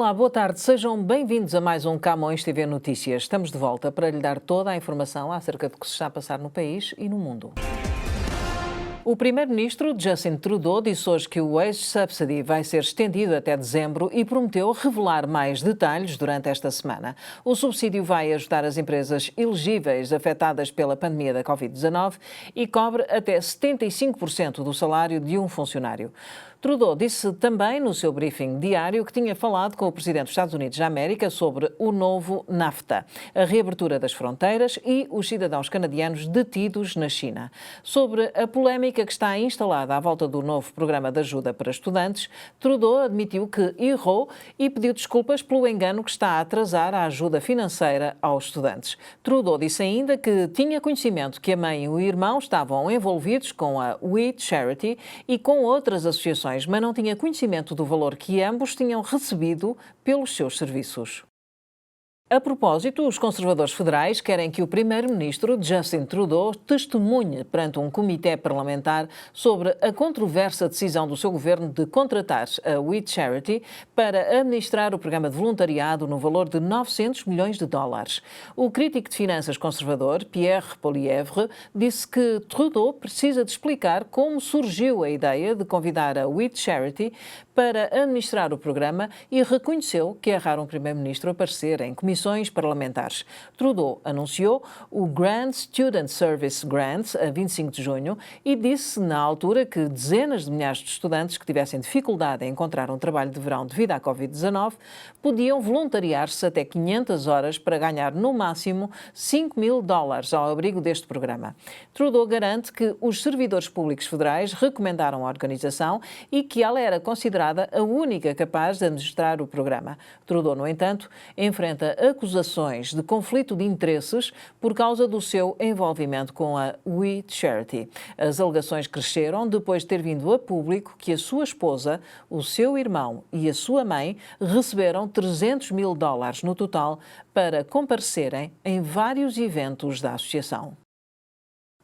Olá, boa tarde. Sejam bem-vindos a mais um Camões TV Notícias. Estamos de volta para lhe dar toda a informação acerca do que se está a passar no país e no mundo. O primeiro-ministro Justin Trudeau disse hoje que o Wage Subsidy vai ser estendido até dezembro e prometeu revelar mais detalhes durante esta semana. O subsídio vai ajudar as empresas elegíveis afetadas pela pandemia da Covid-19 e cobre até 75% do salário de um funcionário. Trudeau disse também no seu briefing diário que tinha falado com o presidente dos Estados Unidos da América sobre o novo NAFTA, a reabertura das fronteiras e os cidadãos canadianos detidos na China. Sobre a polémica que está instalada à volta do novo programa de ajuda para estudantes, Trudeau admitiu que errou e pediu desculpas pelo engano que está a atrasar a ajuda financeira aos estudantes. Trudeau disse ainda que tinha conhecimento que a mãe e o irmão estavam envolvidos com a We Charity e com outras associações, mas não tinha conhecimento do valor que ambos tinham recebido pelos seus serviços. A propósito, os conservadores federais querem que o primeiro-ministro Justin Trudeau testemunhe perante um comitê parlamentar sobre a controversa decisão do seu governo de contratar a We Charity para administrar o programa de voluntariado no valor de 900 milhões de dólares. O crítico de finanças conservador, Pierre Poilievre, disse que Trudeau precisa de explicar como surgiu a ideia de convidar a We Charity para administrar o programa e reconheceu que é raro um primeiro-ministro aparecer em comissões parlamentares. Trudeau anunciou o Grand Student Service Grant a 25 de junho e disse na altura que dezenas de milhares de estudantes que tivessem dificuldade em encontrar um trabalho de verão devido à Covid-19 podiam voluntariar-se até 500 horas para ganhar no máximo 5 mil dólares ao abrigo deste programa. Trudeau garante que os servidores públicos federais recomendaram a organização e que ela era considerada a única capaz de administrar o programa. Trudeau, no entanto, enfrenta acusações de conflito de interesses por causa do seu envolvimento com a We Charity. As alegações cresceram depois de ter vindo a público que a sua esposa, o seu irmão e a sua mãe receberam 300 mil dólares no total para comparecerem em vários eventos da associação.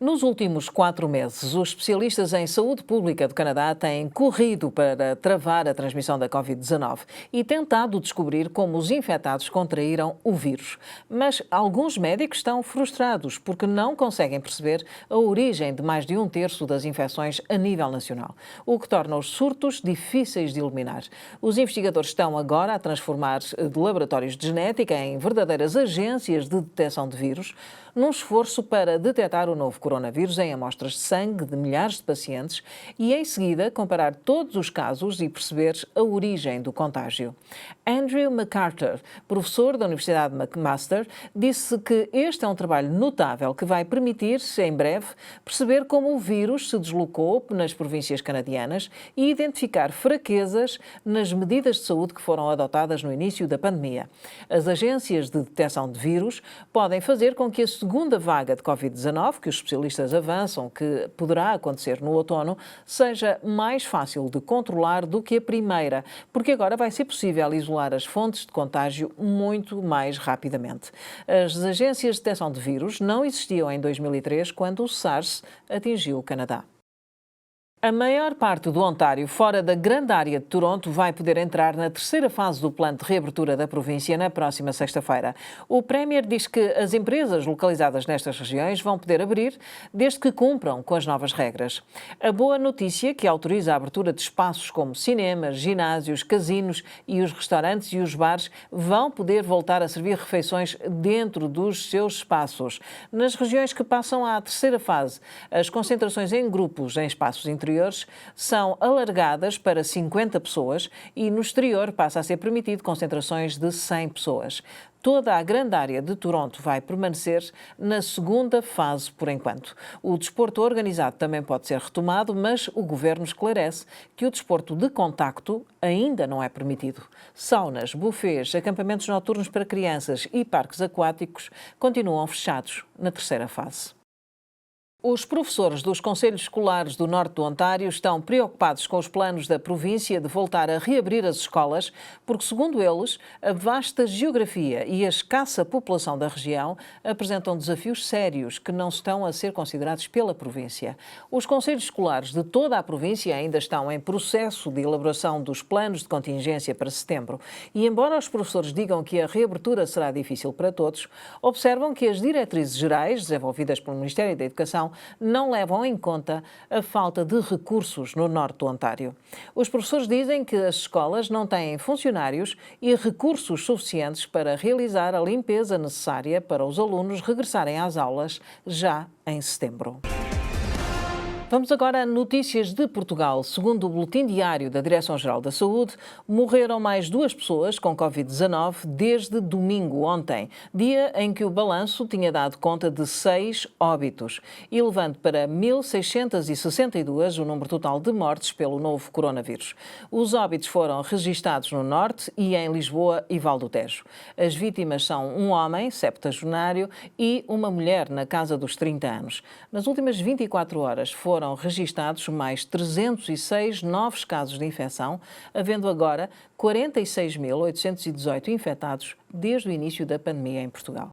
Nos últimos 4 meses, os especialistas em saúde pública do Canadá têm corrido para travar a transmissão da Covid-19 e tentado descobrir como os infectados contraíram o vírus. Mas alguns médicos estão frustrados porque não conseguem perceber a origem de mais de 1/3 das infecções a nível nacional, o que torna os surtos difíceis de eliminar. Os investigadores estão agora a transformar laboratórios de genética em verdadeiras agências de detecção de vírus, num esforço para detectar o novo coronavírus em amostras de sangue de milhares de pacientes e, em seguida, comparar todos os casos e perceber a origem do contágio. Andrew McArthur, professor da Universidade McMaster, disse que este é um trabalho notável que vai permitir, em breve, perceber como o vírus se deslocou nas províncias canadianas e identificar fraquezas nas medidas de saúde que foram adotadas no início da pandemia. As agências de detecção de vírus podem fazer com que a segunda vaga de Covid-19, que os especialistas avançam que poderá acontecer no outono, seja mais fácil de controlar do que a primeira, porque agora vai ser possível isolar as fontes de contágio muito mais rapidamente. As agências de detecção de vírus não existiam em 2003, quando o SARS atingiu o Canadá. A maior parte do Ontário, fora da grande área de Toronto, vai poder entrar na terceira fase do plano de reabertura da província na próxima sexta-feira. O Premier diz que as empresas localizadas nestas regiões vão poder abrir desde que cumpram com as novas regras. A boa notícia, que autoriza a abertura de espaços como cinemas, ginásios, casinos e os restaurantes e os bares, vão poder voltar a servir refeições dentro dos seus espaços. Nas regiões que passam à terceira fase, as concentrações em grupos em espaços interiores são alargadas para 50 pessoas e no exterior passa a ser permitido concentrações de 100 pessoas. Toda a grande área de Toronto vai permanecer na segunda fase por enquanto. O desporto organizado também pode ser retomado, mas o governo esclarece que o desporto de contacto ainda não é permitido. Saunas, buffets, acampamentos noturnos para crianças e parques aquáticos continuam fechados na terceira fase. Os professores dos conselhos escolares do norte do Ontário estão preocupados com os planos da província de voltar a reabrir as escolas, porque, segundo eles, a vasta geografia e a escassa população da região apresentam desafios sérios que não estão a ser considerados pela província. Os conselhos escolares de toda a província ainda estão em processo de elaboração dos planos de contingência para setembro e, embora os professores digam que a reabertura será difícil para todos, observam que as diretrizes gerais desenvolvidas pelo Ministério da Educação não levam em conta a falta de recursos no norte do Ontário. Os professores dizem que as escolas não têm funcionários e recursos suficientes para realizar a limpeza necessária para os alunos regressarem às aulas já em setembro. Vamos agora a notícias de Portugal. Segundo o Boletim Diário da Direção-Geral da Saúde, morreram mais 2 pessoas com Covid-19 desde domingo ontem, dia em que o balanço tinha dado conta de 6 óbitos, elevando para 1.662 o número total de mortes pelo novo coronavírus. Os óbitos foram registados no Norte e em Lisboa e Val do Tejo. As vítimas são um homem, septuagenário, e uma mulher na casa dos 30 anos. Nas últimas 24 horas foram registados mais 306 novos casos de infecção, havendo agora 46.818 infectados desde o início da pandemia em Portugal.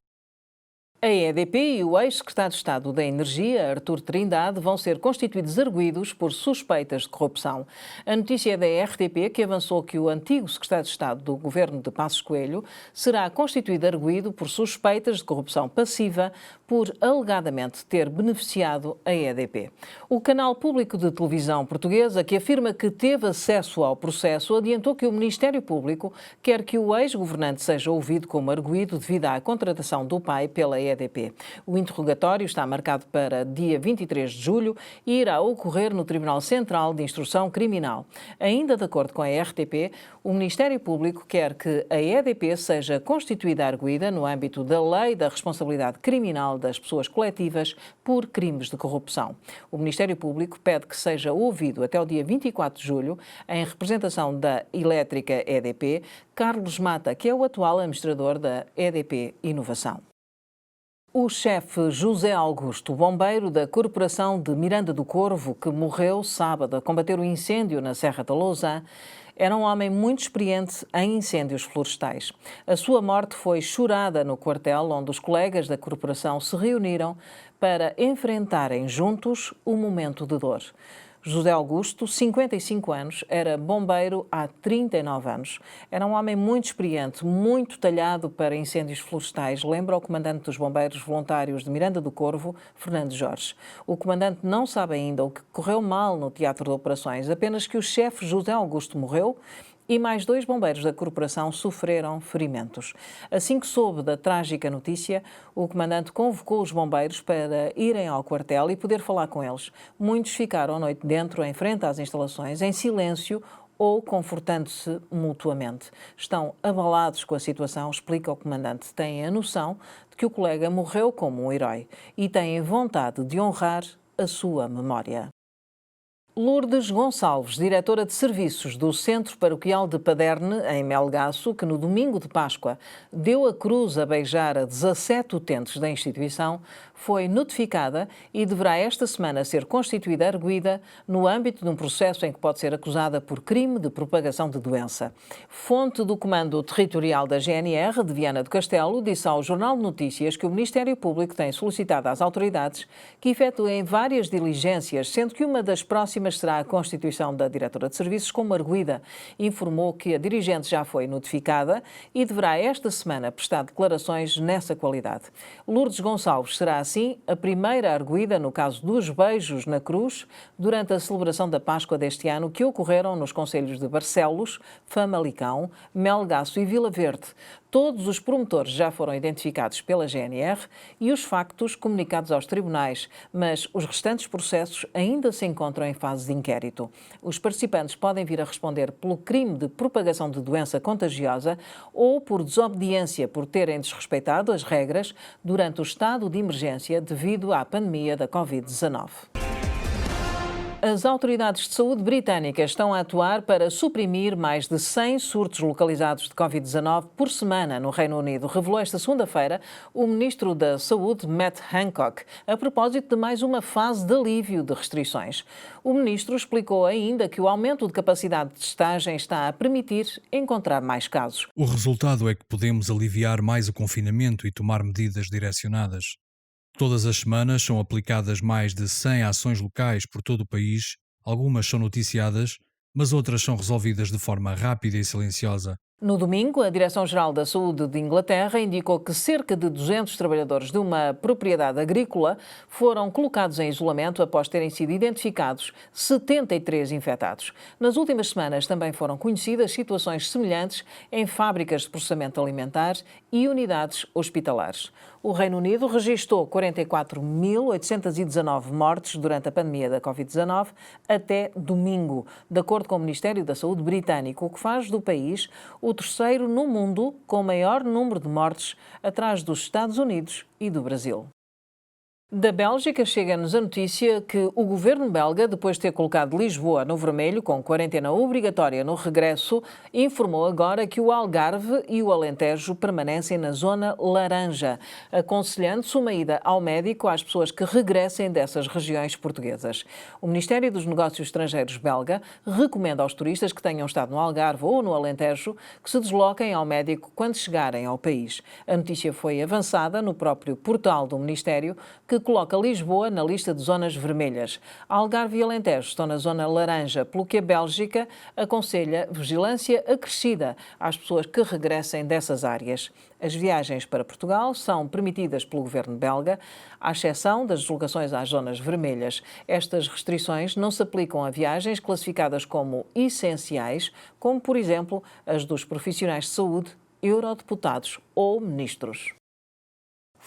A EDP e o ex-secretário de Estado da Energia, Artur Trindade, vão ser constituídos arguidos por suspeitas de corrupção. A notícia é da RTP, que avançou que o antigo secretário de Estado do governo de Passos Coelho será constituído arguido por suspeitas de corrupção passiva por alegadamente ter beneficiado a EDP. O canal público de televisão portuguesa, que afirma que teve acesso ao processo, adiantou que o Ministério Público quer que o ex-governante seja ouvido como arguido devido à contratação do pai pela EDP. O interrogatório está marcado para dia 23 de julho e irá ocorrer no Tribunal Central de Instrução Criminal. Ainda de acordo com a RTP, o Ministério Público quer que a EDP seja constituída arguida no âmbito da Lei da Responsabilidade Criminal das Pessoas Coletivas por crimes de corrupção. O Ministério Público pede que seja ouvido até o dia 24 de julho, em representação da elétrica EDP, Carlos Mata, que é o atual administrador da EDP Inovação. O chefe José Augusto, bombeiro da Corporação de Miranda do Corvo, que morreu sábado a combater o incêndio na Serra da Lousã, era um homem muito experiente em incêndios florestais. A sua morte foi chorada no quartel, onde os colegas da corporação se reuniram para enfrentarem juntos o momento de dor. José Augusto, 55 anos, era bombeiro há 39 anos. Era um homem muito experiente, muito talhado para incêndios florestais, lembra o comandante dos bombeiros voluntários de Miranda do Corvo, Fernando Jorge. O comandante não sabe ainda o que correu mal no teatro de operações, apenas que o chefe José Augusto morreu e mais 2 bombeiros da corporação sofreram ferimentos. Assim que soube da trágica notícia, o comandante convocou os bombeiros para irem ao quartel e poder falar com eles. Muitos ficaram a noite dentro, em frente às instalações, em silêncio ou confortando-se mutuamente. Estão abalados com a situação, explica o comandante. Têm a noção de que o colega morreu como um herói e têm vontade de honrar a sua memória. Lourdes Gonçalves, diretora de serviços do Centro Paroquial de Paderne, em Melgaço, que no domingo de Páscoa deu a cruz a beijar a 17 utentes da instituição, foi notificada e deverá esta semana ser constituída arguida no âmbito de um processo em que pode ser acusada por crime de propagação de doença. Fonte do Comando Territorial da GNR de Viana do Castelo disse ao Jornal de Notícias que o Ministério Público tem solicitado às autoridades que efetuem várias diligências, sendo que uma das próximas será a constituição da diretora de serviços como arguida. Informou que a dirigente já foi notificada e deverá esta semana prestar declarações nessa qualidade. Lourdes Gonçalves será assim a primeira arguida no caso dos beijos na cruz durante a celebração da Páscoa deste ano, que ocorreram nos concelhos de Barcelos, Famalicão, Melgaço e Vila Verde. Todos os promotores já foram identificados pela GNR e os factos comunicados aos tribunais, mas os restantes processos ainda se encontram em fase de inquérito. Os participantes podem vir a responder pelo crime de propagação de doença contagiosa ou por desobediência por terem desrespeitado as regras durante o estado de emergência devido à pandemia da Covid-19. As autoridades de saúde britânicas estão a atuar para suprimir mais de 100 surtos localizados de Covid-19 por semana no Reino Unido, revelou esta segunda-feira o ministro da Saúde, Matt Hancock, a propósito de mais uma fase de alívio de restrições. O ministro explicou ainda que o aumento de capacidade de testagem está a permitir encontrar mais casos. O resultado é que podemos aliviar mais o confinamento e tomar medidas direcionadas. Todas as semanas são aplicadas mais de 100 ações locais por todo o país, algumas são noticiadas, mas outras são resolvidas de forma rápida e silenciosa. No domingo, a Direção-Geral da Saúde de Inglaterra indicou que cerca de 200 trabalhadores de uma propriedade agrícola foram colocados em isolamento após terem sido identificados 73 infectados. Nas últimas semanas também foram conhecidas situações semelhantes em fábricas de processamento alimentar e unidades hospitalares. O Reino Unido registrou 44.819 mortes durante a pandemia da Covid-19 até domingo, de acordo com o Ministério da Saúde britânico, o que faz do país o terceiro no mundo com maior número de mortes, atrás dos Estados Unidos e do Brasil. Da Bélgica chega-nos a notícia que o governo belga, depois de ter colocado Lisboa no vermelho, com quarentena obrigatória no regresso, informou agora que o Algarve e o Alentejo permanecem na zona laranja, aconselhando-se uma ida ao médico às pessoas que regressem dessas regiões portuguesas. O Ministério dos Negócios Estrangeiros belga recomenda aos turistas que tenham estado no Algarve ou no Alentejo que se desloquem ao médico quando chegarem ao país. A notícia foi avançada no próprio portal do Ministério, que coloca Lisboa na lista de zonas vermelhas. Algarve e Alentejo estão na zona laranja, pelo que a Bélgica aconselha vigilância acrescida às pessoas que regressem dessas áreas. As viagens para Portugal são permitidas pelo governo belga, à exceção das deslocações às zonas vermelhas. Estas restrições não se aplicam a viagens classificadas como essenciais, como, por exemplo, as dos profissionais de saúde, eurodeputados ou ministros.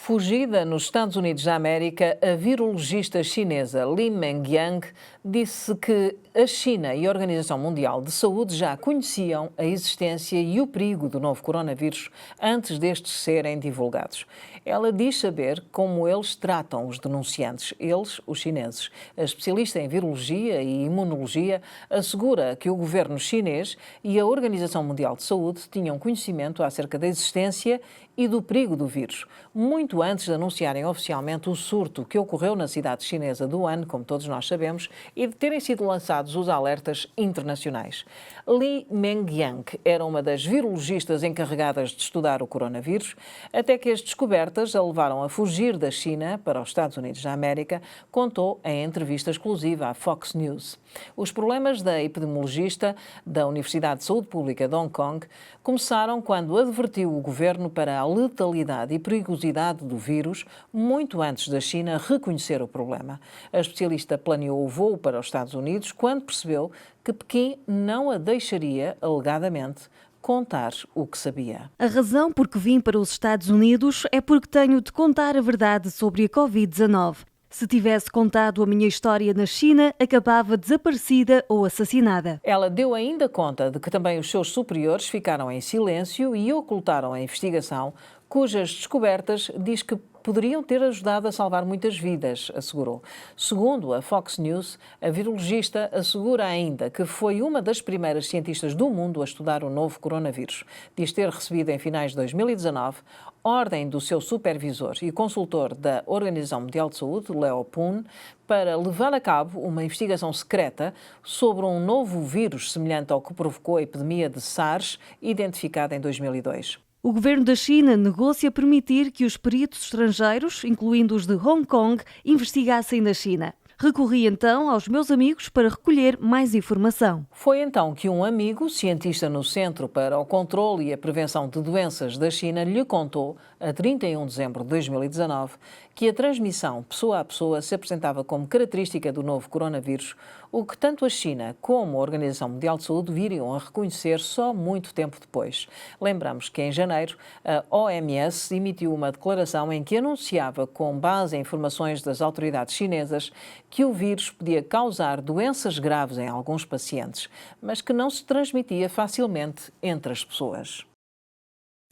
Fugida nos Estados Unidos da América, a virologista chinesa Li Mengjiang disse que a China e a Organização Mundial de Saúde já conheciam a existência e o perigo do novo coronavírus antes destes serem divulgados. Ela diz saber como eles tratam os denunciantes, eles, os chineses. A especialista em virologia e imunologia assegura que o governo chinês e a Organização Mundial de Saúde tinham conhecimento acerca da existência e do perigo do vírus, muito antes de anunciarem oficialmente o surto que ocorreu na cidade chinesa de Wuhan, como todos nós sabemos, e de terem sido lançados os alertas internacionais. Li Mengjiang era uma das virologistas encarregadas de estudar o coronavírus, até que as descobertas a levaram a fugir da China para os Estados Unidos da América, contou em entrevista exclusiva à Fox News. Os problemas da epidemiologista da Universidade de Saúde Pública de Hong Kong começaram quando advertiu o governo para a letalidade e perigosidade do vírus muito antes da China reconhecer o problema. A especialista planeou o voo para os Estados Unidos quando percebeu que Pequim não a deixaria, alegadamente, contar o que sabia. A razão por que vim para os Estados Unidos é porque tenho de contar a verdade sobre a Covid-19. Se tivesse contado a minha história na China, acabava desaparecida ou assassinada. Ela deu ainda conta de que também os seus superiores ficaram em silêncio e ocultaram a investigação, cujas descobertas diz que poderiam ter ajudado a salvar muitas vidas, assegurou. Segundo a Fox News, a virologista assegura ainda que foi uma das primeiras cientistas do mundo a estudar o novo coronavírus. Diz ter recebido em finais de 2019 ordem do seu supervisor e consultor da Organização Mundial de Saúde, Leo Poon, para levar a cabo uma investigação secreta sobre um novo vírus semelhante ao que provocou a epidemia de SARS, identificada em 2002. O governo da China negocia permitir que os peritos estrangeiros, incluindo os de Hong Kong, investigassem na China. Recorri então aos meus amigos para recolher mais informação. Foi então que um amigo, cientista no Centro para o Controlo e a Prevenção de Doenças da China, lhe contou, a 31 de dezembro de 2019, que a transmissão pessoa a pessoa se apresentava como característica do novo coronavírus, o que tanto a China como a Organização Mundial de Saúde viriam a reconhecer só muito tempo depois. Lembramos que em janeiro a OMS emitiu uma declaração em que anunciava, com base em informações das autoridades chinesas, que o vírus podia causar doenças graves em alguns pacientes, mas que não se transmitia facilmente entre as pessoas.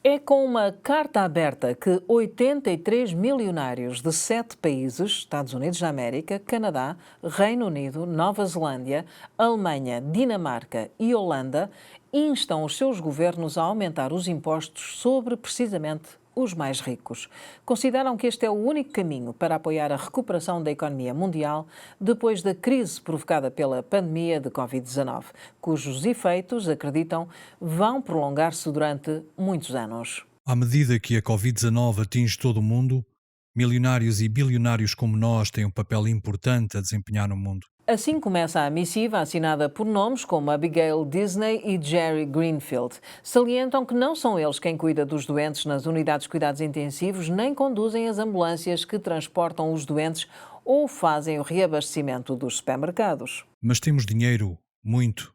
É com uma carta aberta que 83 milionários de 7 países, Estados Unidos da América, Canadá, Reino Unido, Nova Zelândia, Alemanha, Dinamarca e Holanda, instam os seus governos a aumentar os impostos sobre, precisamente, os mais ricos. Consideram que este é o único caminho para apoiar a recuperação da economia mundial depois da crise provocada pela pandemia de Covid-19, cujos efeitos, acreditam, vão prolongar-se durante muitos anos. À medida que a Covid-19 atinge todo o mundo, milionários e bilionários como nós têm um papel importante a desempenhar no mundo. Assim começa a missiva assinada por nomes como Abigail Disney e Jerry Greenfield. Salientam que não são eles quem cuida dos doentes nas unidades de cuidados intensivos, nem conduzem as ambulâncias que transportam os doentes ou fazem o reabastecimento dos supermercados. Mas temos dinheiro, muito.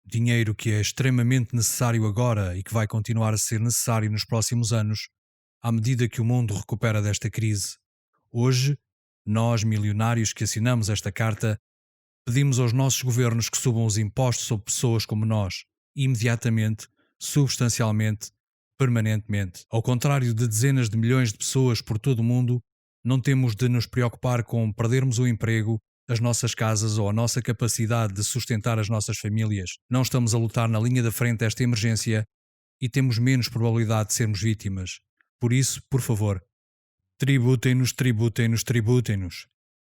Dinheiro que é extremamente necessário agora e que vai continuar a ser necessário nos próximos anos, à medida que o mundo recupera desta crise. Hoje, nós, milionários que assinamos esta carta, pedimos aos nossos governos que subam os impostos sobre pessoas como nós, imediatamente, substancialmente, permanentemente. Ao contrário de dezenas de milhões de pessoas por todo o mundo, não temos de nos preocupar com perdermos o emprego, as nossas casas ou a nossa capacidade de sustentar as nossas famílias. Não estamos a lutar na linha da frente desta emergência e temos menos probabilidade de sermos vítimas. Por isso, por favor, tributem-nos, tributem-nos, tributem-nos.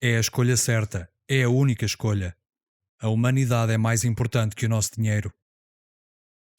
É a escolha certa. É a única escolha. A humanidade é mais importante que o nosso dinheiro.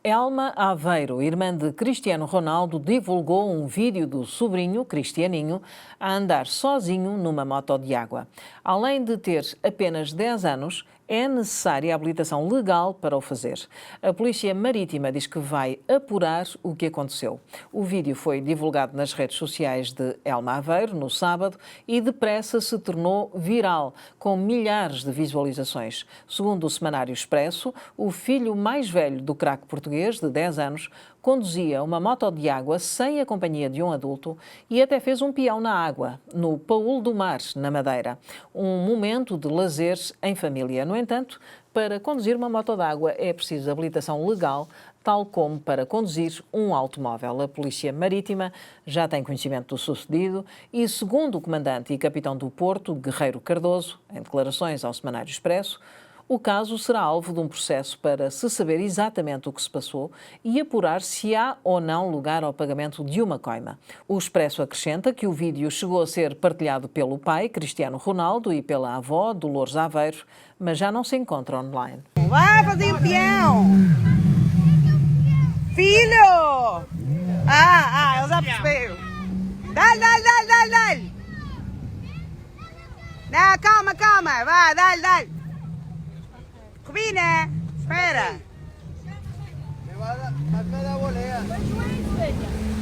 Elma Aveiro, irmã de Cristiano Ronaldo, divulgou um vídeo do sobrinho, Cristianinho, a andar sozinho numa moto de água. Além de ter apenas 10 anos, é necessária a habilitação legal para o fazer. A Polícia Marítima diz que vai apurar o que aconteceu. O vídeo foi divulgado nas redes sociais de Elma Aveiro no sábado e depressa se tornou viral, com milhares de visualizações. Segundo o Semanário Expresso, o filho mais velho do craque português, de 10 anos, conduzia uma moto de água sem a companhia de um adulto e até fez um peão na água, no Paúl do Mar, na Madeira. Um momento de lazer em família. No entanto, para conduzir uma moto de água é preciso habilitação legal, tal como para conduzir um automóvel. A Polícia Marítima já tem conhecimento do sucedido e, segundo o comandante e capitão do Porto, Guerreiro Cardoso, em declarações ao Semanário Expresso, o caso será alvo de um processo para se saber exatamente o que se passou e apurar se há ou não lugar ao pagamento de uma coima. O Expresso acrescenta que o vídeo chegou a ser partilhado pelo pai, Cristiano Ronaldo, e pela avó, Dolores Aveiro, mas já não se encontra online. Vai fazer um peão! Filho! Eu já percebi. Dá-lhe! Não, calma, vai, dá-lhe! Cubina, espera!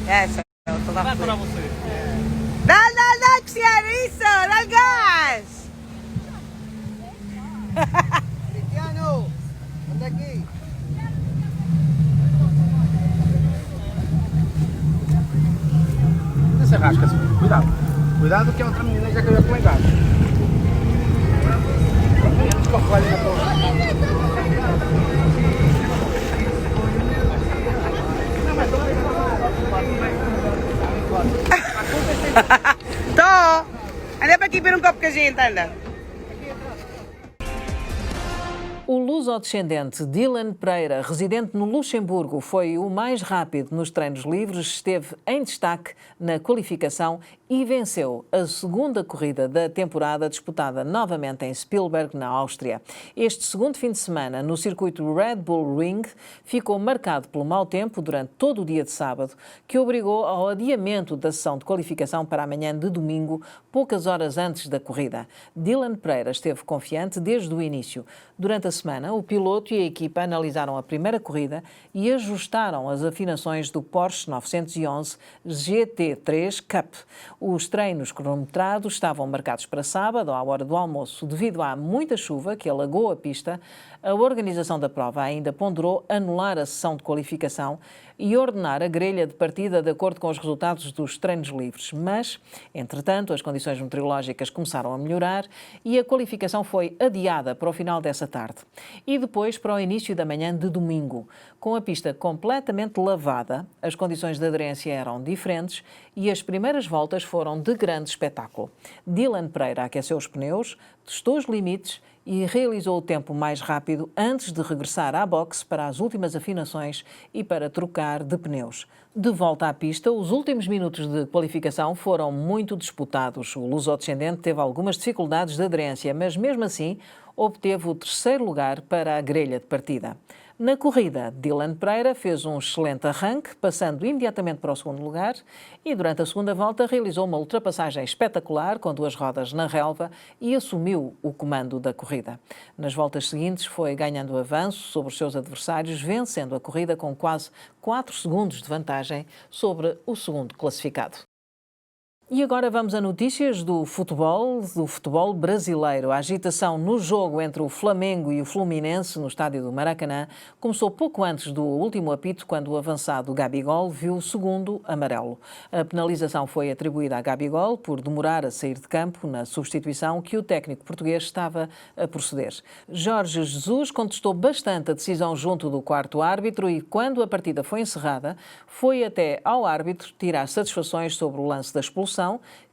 Essa, eu estou a para você. Dá, Cristiano, isso! Dá gás! Cristiano, anda aqui! Não se rasca assim, cuidado que a outra menina já caiu com o engado. Tô! Anda para aqui ver um copo que a gente anda. O luso-descendente Dylan Pereira, residente no Luxemburgo, foi o mais rápido nos treinos livres, esteve em destaque na qualificação e venceu a segunda corrida da temporada, disputada novamente em Spielberg, na Áustria. Este segundo fim de semana, no circuito Red Bull Ring, ficou marcado pelo mau tempo durante todo o dia de sábado, que obrigou ao adiamento da sessão de qualificação para amanhã de domingo, poucas horas antes da corrida. Dylan Pereira esteve confiante desde o início. Durante a semana, o piloto e a equipa analisaram a primeira corrida e ajustaram as afinações do Porsche 911 GT3 Cup. Os treinos cronometrados estavam marcados para sábado, à hora do almoço. Devido à muita chuva que alagou a pista, a organização da prova ainda ponderou anular a sessão de qualificação e ordenar a grelha de partida de acordo com os resultados dos treinos livres. Mas, entretanto, as condições meteorológicas começaram a melhorar e a qualificação foi adiada para o final dessa tarde. E depois para o início da manhã de domingo. Com a pista completamente lavada, as condições de aderência eram diferentes e as primeiras voltas foram de grande espetáculo. Dylan Pereira aqueceu os pneus, testou os limites e realizou o tempo mais rápido antes de regressar à boxe para as últimas afinações e para trocar de pneus. De volta à pista, os últimos minutos de qualificação foram muito disputados. O luso-descendente teve algumas dificuldades de aderência, mas mesmo assim obteve o terceiro lugar para a grelha de partida. Na corrida, Dylan Pereira fez um excelente arranque, passando imediatamente para o segundo lugar e durante a segunda volta realizou uma ultrapassagem espetacular com duas rodas na relva e assumiu o comando da corrida. Nas voltas seguintes foi ganhando avanço sobre os seus adversários, vencendo a corrida com quase 4 segundos de vantagem sobre o segundo classificado. E agora vamos a notícias do futebol brasileiro. A agitação no jogo entre o Flamengo e o Fluminense no estádio do Maracanã começou pouco antes do último apito, quando o avançado Gabigol viu o segundo amarelo. A penalização foi atribuída a Gabigol por demorar a sair de campo na substituição que o técnico português estava a proceder. Jorge Jesus contestou bastante a decisão junto do quarto árbitro e, quando a partida foi encerrada, foi até ao árbitro tirar satisfações sobre o lance da expulsão,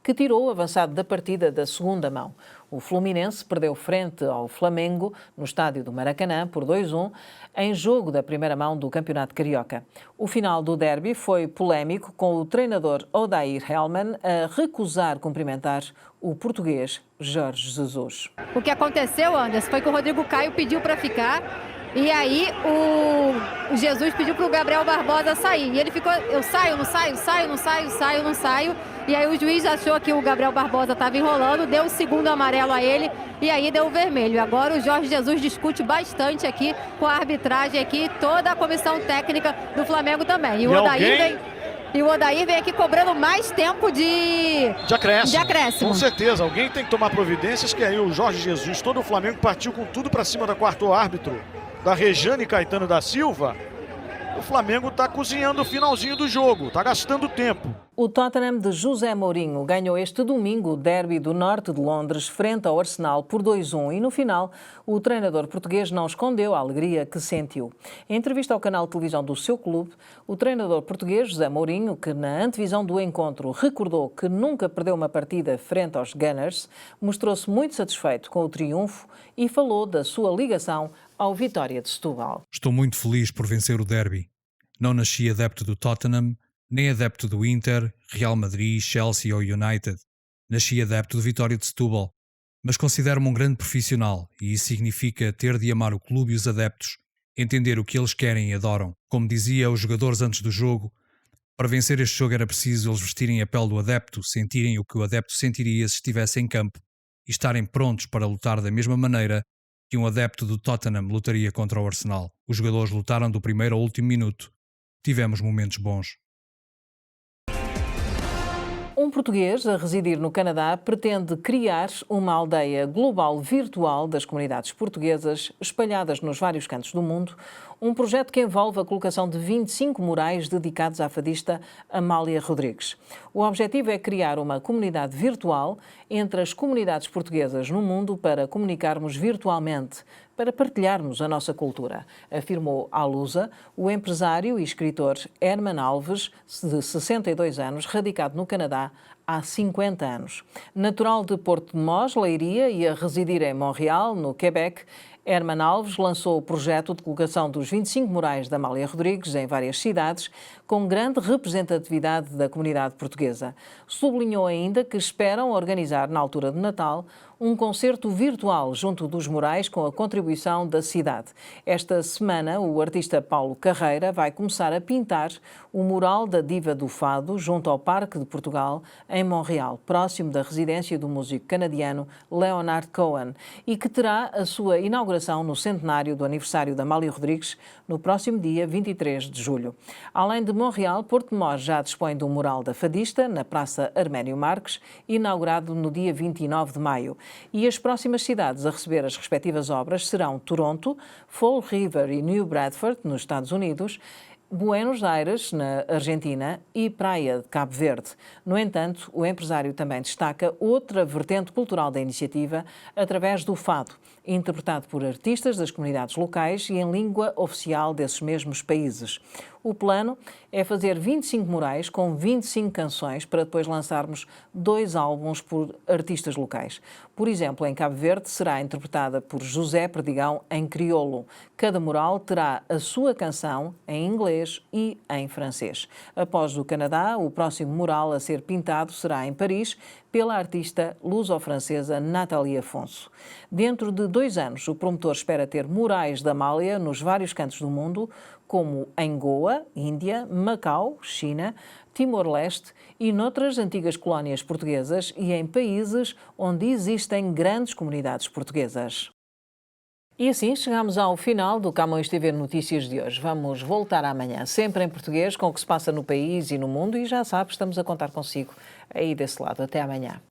que tirou o avançado da partida da segunda mão. O Fluminense perdeu frente ao Flamengo no estádio do Maracanã por 2-1 em jogo da primeira mão do Campeonato Carioca. O final do derby foi polémico, com o treinador Odair Hellmann a recusar cumprimentar o português Jorge Jesus. O que aconteceu, Anderson, foi que o Rodrigo Caio pediu para ficar e aí o Jesus pediu para o Gabriel Barbosa sair. E ele ficou, eu saio, não saio, saio, não saio, saio, não saio. E aí o juiz achou que o Gabriel Barbosa estava enrolando, deu o segundo amarelo a ele e aí deu o vermelho. Agora o Jorge Jesus discute bastante aqui com a arbitragem aqui, toda a comissão técnica do Flamengo também. E o Odair vem aqui cobrando mais tempo de acréscimo. Com certeza, alguém tem que tomar providências, que aí o Jorge Jesus, todo o Flamengo partiu com tudo para cima da quarto árbitro, da Rejane Caetano da Silva. O Flamengo está cozinhando o finalzinho do jogo, está gastando tempo. O Tottenham de José Mourinho ganhou este domingo o derby do norte de Londres frente ao Arsenal por 2-1 e no final o treinador português não escondeu a alegria que sentiu. Em entrevista ao canal de televisão do seu clube, o treinador português José Mourinho, que na antevisão do encontro recordou que nunca perdeu uma partida frente aos Gunners, mostrou-se muito satisfeito com o triunfo e falou da sua ligação ao Vitória de Setúbal. Estou muito feliz por vencer o derby. Não nasci adepto do Tottenham, nem adepto do Inter, Real Madrid, Chelsea ou United. Nasci adepto do Vitória de Setúbal. Mas considero-me um grande profissional e isso significa ter de amar o clube e os adeptos, entender o que eles querem e adoram. Como dizia aos jogadores antes do jogo, para vencer este jogo era preciso eles vestirem a pele do adepto, sentirem o que o adepto sentiria se estivesse em campo e estarem prontos para lutar da mesma maneira que um adepto do Tottenham lutaria contra o Arsenal. Os jogadores lutaram do primeiro ao último minuto. Tivemos momentos bons. Um português a residir no Canadá pretende criar uma aldeia global virtual das comunidades portuguesas espalhadas nos vários cantos do mundo, um projeto que envolve a colocação de 25 murais dedicados à fadista Amália Rodrigues. O objetivo é criar uma comunidade virtual entre as comunidades portuguesas no mundo para comunicarmos virtualmente, para partilharmos a nossa cultura, afirmou à Lusa o empresário e escritor Herman Alves, de 62 anos, radicado no Canadá há 50 anos. Natural de Porto de Mós, Leiria, e a residir em Montreal, no Quebec, Herman Alves lançou o projeto de colocação dos 25 murais da Amália Rodrigues em várias cidades, com grande representatividade da comunidade portuguesa. Sublinhou ainda que esperam organizar, na altura de Natal, um concerto virtual junto dos murais com a contribuição da cidade. Esta semana, o artista Paulo Carreira vai começar a pintar o mural da Diva do Fado junto ao Parque de Portugal, em Montreal, próximo da residência do músico canadiano Leonard Cohen, e que terá a sua inauguração no centenário do aniversário da Amália Rodrigues, no próximo dia 23 de julho. Além de Montreal, Porto-de-Mós já dispõe de um mural da Fadista, na Praça Arménio Marques, inaugurado no dia 29 de maio. E as próximas cidades a receber as respectivas obras serão Toronto, Fall River e New Bradford, nos Estados Unidos, Buenos Aires, na Argentina, e Praia de Cabo Verde. No entanto, o empresário também destaca outra vertente cultural da iniciativa através do fado, interpretado por artistas das comunidades locais e em língua oficial desses mesmos países. O plano é fazer 25 murais com 25 canções para depois lançarmos 2 álbuns por artistas locais. Por exemplo, em Cabo Verde será interpretada por José Perdigão em crioulo. Cada mural terá a sua canção em inglês e em francês. Após o Canadá, o próximo mural a ser pintado será em Paris pela artista luso-francesa Nathalie Afonso. Dentro de 2 anos, o promotor espera ter murais da Amália nos vários cantos do mundo, como em Goa, Índia, Macau, China, Timor-Leste e noutras antigas colónias portuguesas e em países onde existem grandes comunidades portuguesas. E assim chegamos ao final do Camões TV Notícias de hoje. Vamos voltar amanhã, sempre em português, com o que se passa no país e no mundo, e já sabe, estamos a contar consigo aí desse lado. Até amanhã.